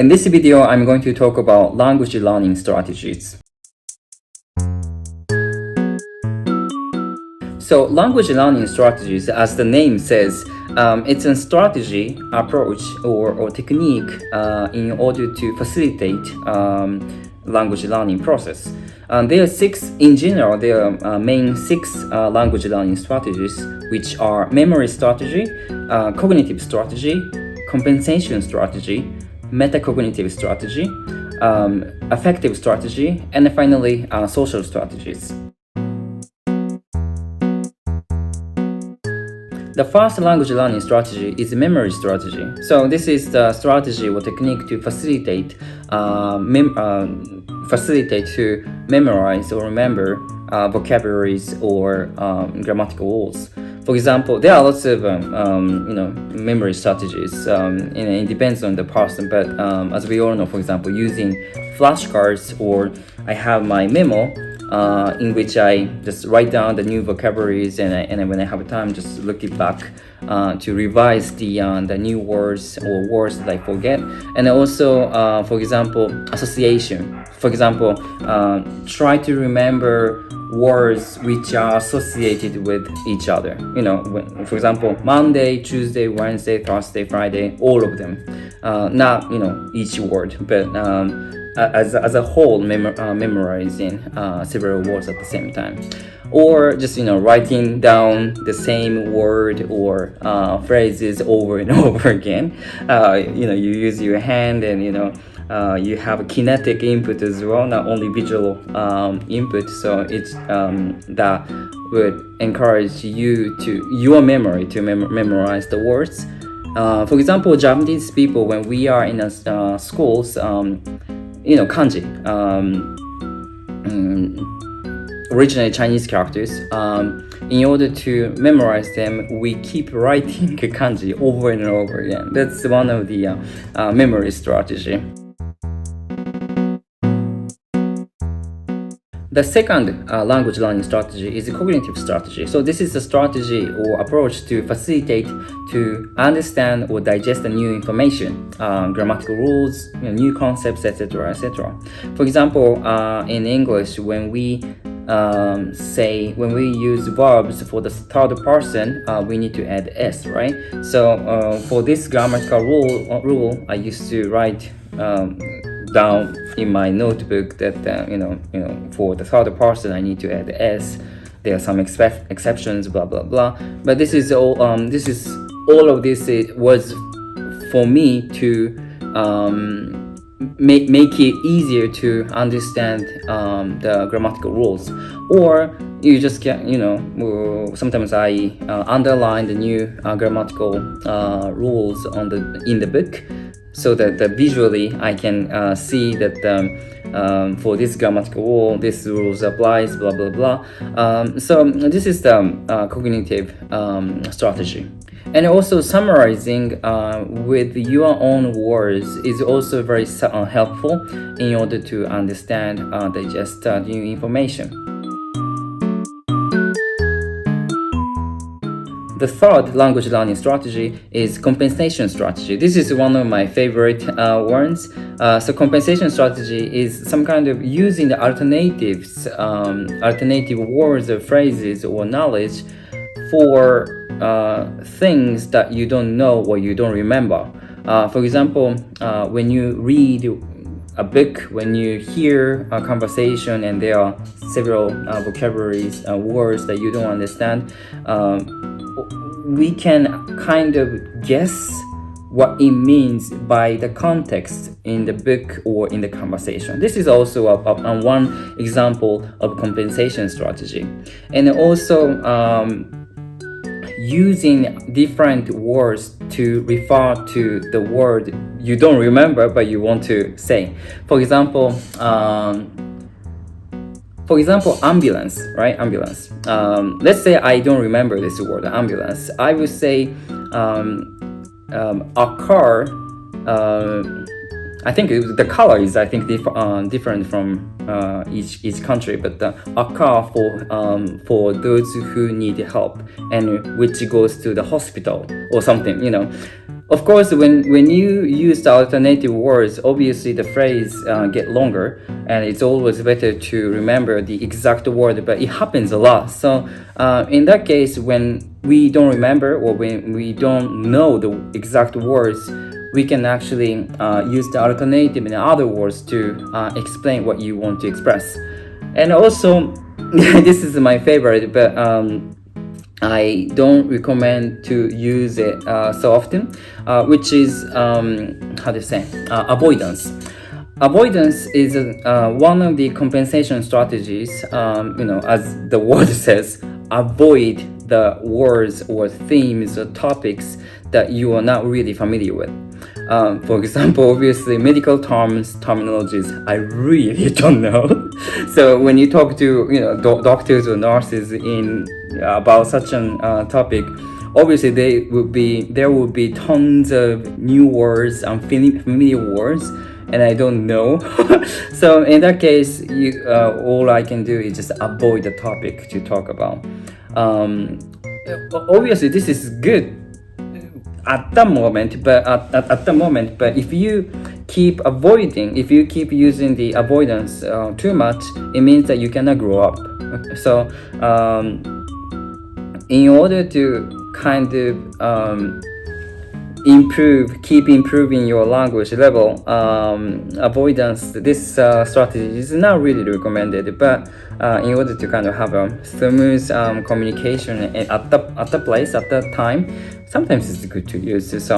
In this video, I'm going to talk about language learning strategies. So language learning strategies, as the name says, it's a strategy, approach, or technique in order to facilitate language learning process. There are six, in general, there are main six language learning strategies, which are memory strategy, cognitive strategy, compensation strategy, metacognitive strategy, affective strategy, and finally, social strategies. The first language learning strategy is memory strategy. So this is the strategy or technique to facilitate to memorize or remember vocabularies or grammatical rules. For example, there are lots of memory strategies. It depends on the person, but as we all know, for example, using flashcards, or I have my memo in which I just write down the new vocabularies, and when I have time, just look it back to revise the new words or words that I forget. And also, for example, association. For example, try to remember words which are associated with each other. For example, Monday, Tuesday, Wednesday, Thursday, Friday, all of them. Not each word, but as a whole, memorizing several words at the same time. Or just writing down the same word or phrases over and over again. You use your hand, and you have a kinetic input as well, not only visual input. So it's that would encourage your memory to memorize the words. For example, Japanese people, when we are in schools, kanji, originally Chinese characters, in order to memorize them, we keep writing kanji over and over again. That's one of the memory strategy. The second language learning strategy is a cognitive strategy. So this is a strategy or approach to facilitate to understand or digest the new information, grammatical rules, new concepts, etc., etc. For example, in English, when we use verbs for the third person, we need to add s, right? So for this grammatical rule, I used to write down in my notebook that for the third person I need to add s. There are some exceptions, blah blah blah. But this is all. All of this was for me to make it easier to understand the grammatical rules. Or you just get sometimes I underline the new grammatical rules in the book, so that visually I can see that for this grammatical rule, this rules applies, blah blah blah. So this is the cognitive strategy. And also summarizing with your own words is also very helpful in order to understand, digest new information. The third language learning strategy is compensation strategy. This is one of my favorite words. So compensation strategy is some kind of using the alternative words or phrases or knowledge for things that you don't know or you don't remember. For example, when you read a book, when you hear a conversation and there are several vocabularies, words that you don't understand, we can kind of guess what it means by the context in the book or in the conversation. This is also one example of compensation strategy. And also using different words to refer to the word you don't remember but you want to say. For example, ambulance, right? Ambulance. Let's say I don't remember this word, ambulance. I will say a car. I think the color is different from each country, but a car for those who need help and which goes to the hospital or something. Of course, when you use the alternative words, obviously the phrase get longer, and it's always better to remember the exact word, but it happens a lot. So in that case, when we don't remember or when we don't know the exact words, we can actually use the alternative in other words to explain what you want to express. And also, this is my favorite, but I don't recommend to use it so often, which is avoidance. Avoidance is one of the compensation strategies. As the word says, avoid the words or themes or topics that you are not really familiar with. For example, obviously, medical terminologies, I really don't know. So when you talk to doctors or nurses about such a topic, obviously there will be tons of new words, unfamiliar words, and I don't know. So in that case, all I can do is just avoid the topic to talk about. Obviously, this is good at the moment, but if you keep using the avoidance too much, it means that you cannot grow up. So in order to kind of keep improving your language level, avoidance, this strategy is not really recommended, but in order to kind of have a smooth communication at the place, at the time, sometimes it's good to use this.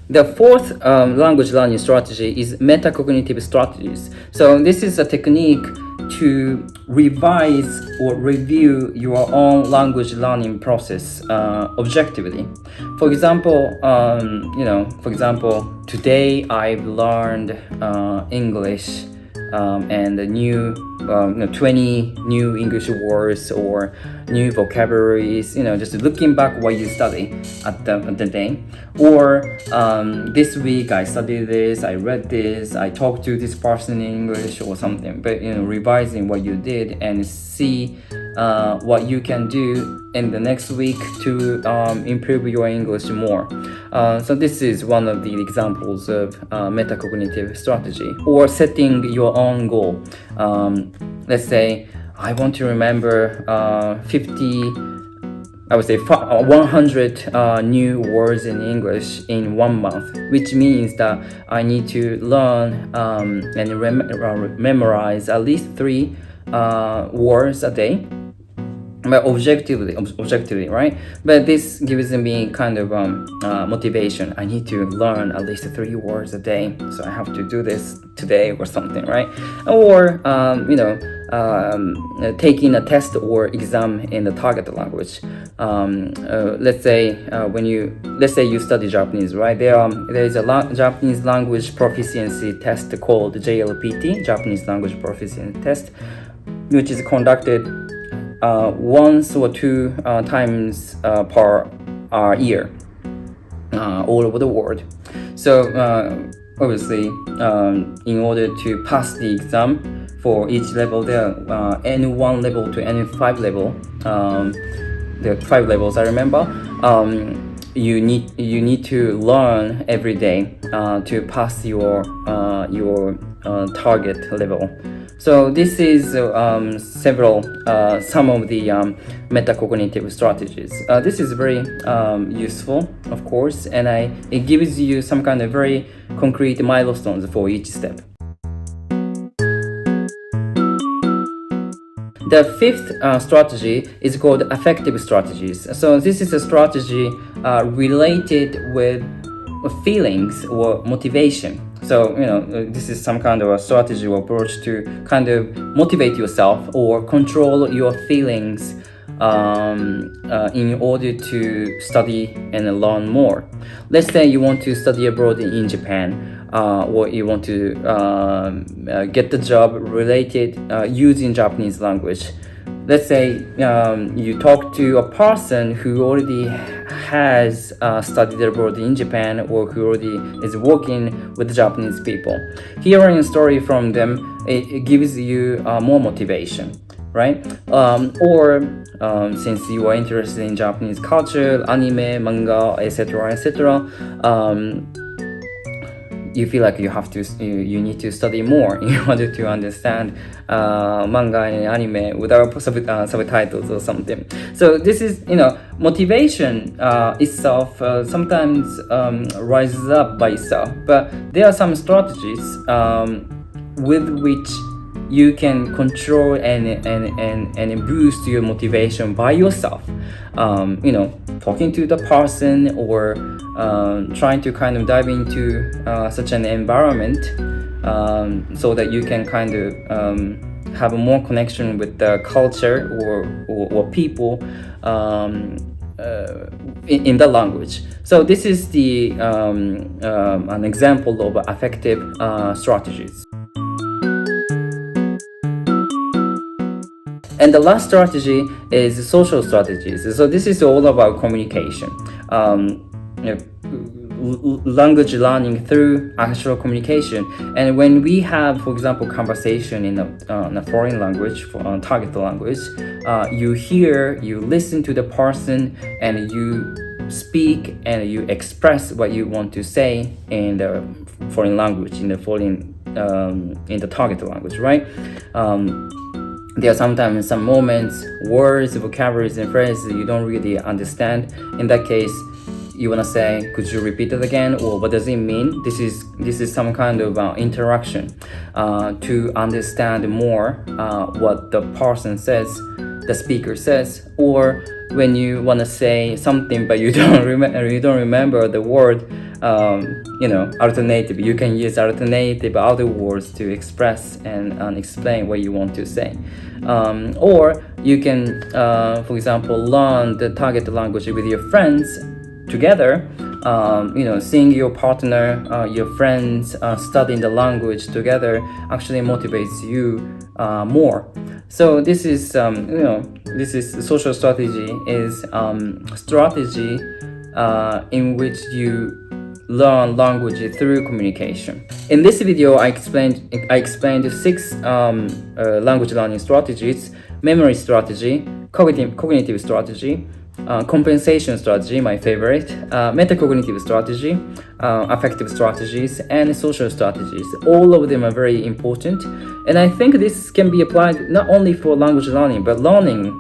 The fourth language learning strategy is metacognitive strategies. So this is a technique to revise or review your own language learning process objectively. For example, today I've learned English and 20 new English words or new vocabularies, just looking back what you study at the day. Or this week I studied this, I read this, I talked to this person in English or something. But revising what you did and see what you can do in the next week to improve your English more. So this is one of the examples of metacognitive strategy. Or setting your own goal. Let's say I want to remember 100 new words in English in 1 month, which means that I need to learn and memorize at least 3 words a day. But objectively, right? But this gives me kind of motivation. I need to learn at least 3 words a day, so I have to do this today or something, right? Or taking a test or exam in the target language. Let's say you study Japanese, right? There is a Japanese language proficiency test called JLPT, Japanese Language Proficiency Test, which is conducted once or 2 times per year all over the world. So obviously, in order to pass the exam for each level, there are N1 level to N5 level. There are 5 levels, I remember. You need to learn every day to pass your target level. So this is some of the metacognitive strategies. This is very useful, of course, and it gives you some kind of very concrete milestones for each step. The 5th strategy is called affective strategies. So this is a strategy related with feelings or motivation. So, this is some kind of a strategy or approach to kind of motivate yourself or control your feelings in order to study and learn more. Let's say you want to study abroad in Japan, or you want to get the job related using Japanese language. Let's say you talk to a person who already has studied abroad in Japan or who already is working with Japanese people. Hearing a story from them, it gives you more motivation, right? Or since you are interested in Japanese culture, anime, manga, etc., etc., you feel like you need to study more in order to understand manga and anime without subtitles or something. So this is, motivation itself sometimes rises up by itself, but there are some strategies with which you can control and boost your motivation by yourself. Talking to the person or trying to kind of dive into such an environment so that you can kind of have a more connection with the culture or people in the language. So this is the an example of effective strategies. And the last strategy is social strategies. So this is all about communication. Language learning through actual communication. And when we have, for example, conversation in a foreign language, target language, you hear, you listen to the person, and you speak and you express what you want to say in the foreign language, in the target language, right? There are sometimes some moments, words, vocabularies, and phrases you don't really understand. In that case, you want to say, could you repeat it again? Or what does it mean? This is some kind of interaction to understand more what the person says, the speaker says. Or when you want to say something but you don't remember the word, alternative. You can use alternative other words to express and explain what you want to say. Or you can, for example, learn the target language with your friends together. Seeing your partner, your friends studying the language together actually motivates you more. So this is, social strategy is strategy in which you learn language through communication. In this video, I explained 6 language learning strategies: memory strategy, cognitive strategy, compensation strategy, my favorite, metacognitive strategy, affective strategies, and social strategies. All of them are very important, and I think this can be applied not only for language learning, but learning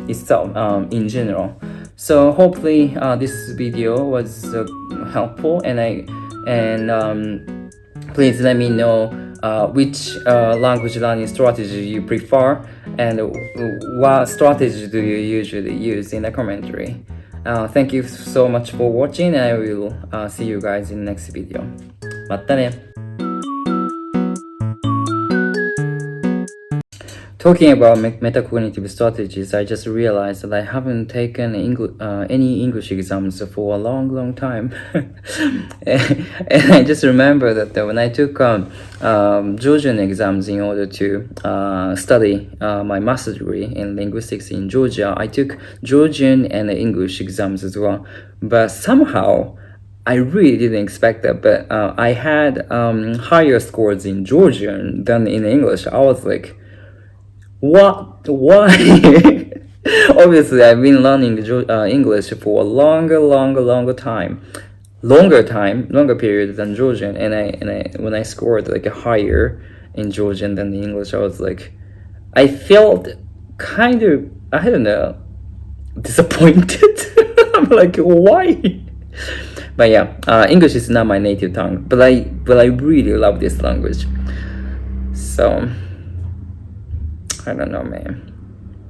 itself in general. So hopefully this video was helpful, and please let me know which language learning strategy you prefer and what strategy do you usually use in the commentary. Thank you so much for watching, and I will see you guys in the next video. またね。Talking about metacognitive strategies, I just realized that I haven't taken any English exams for a long time. And I just remember that when I took Georgian exams in order to study my master's degree in linguistics in Georgia, I took Georgian and English exams as well. But somehow, I really didn't expect that, but I had higher scores in Georgian than in English. I was like, what? Why? Obviously, I've been learning English for a longer period than Georgian, and when I scored like a higher in Georgian than the English, I was like, I felt kind of, I don't know, disappointed. I'm like, why? But yeah, English is not my native tongue, but I really love this language. So I don't know, man.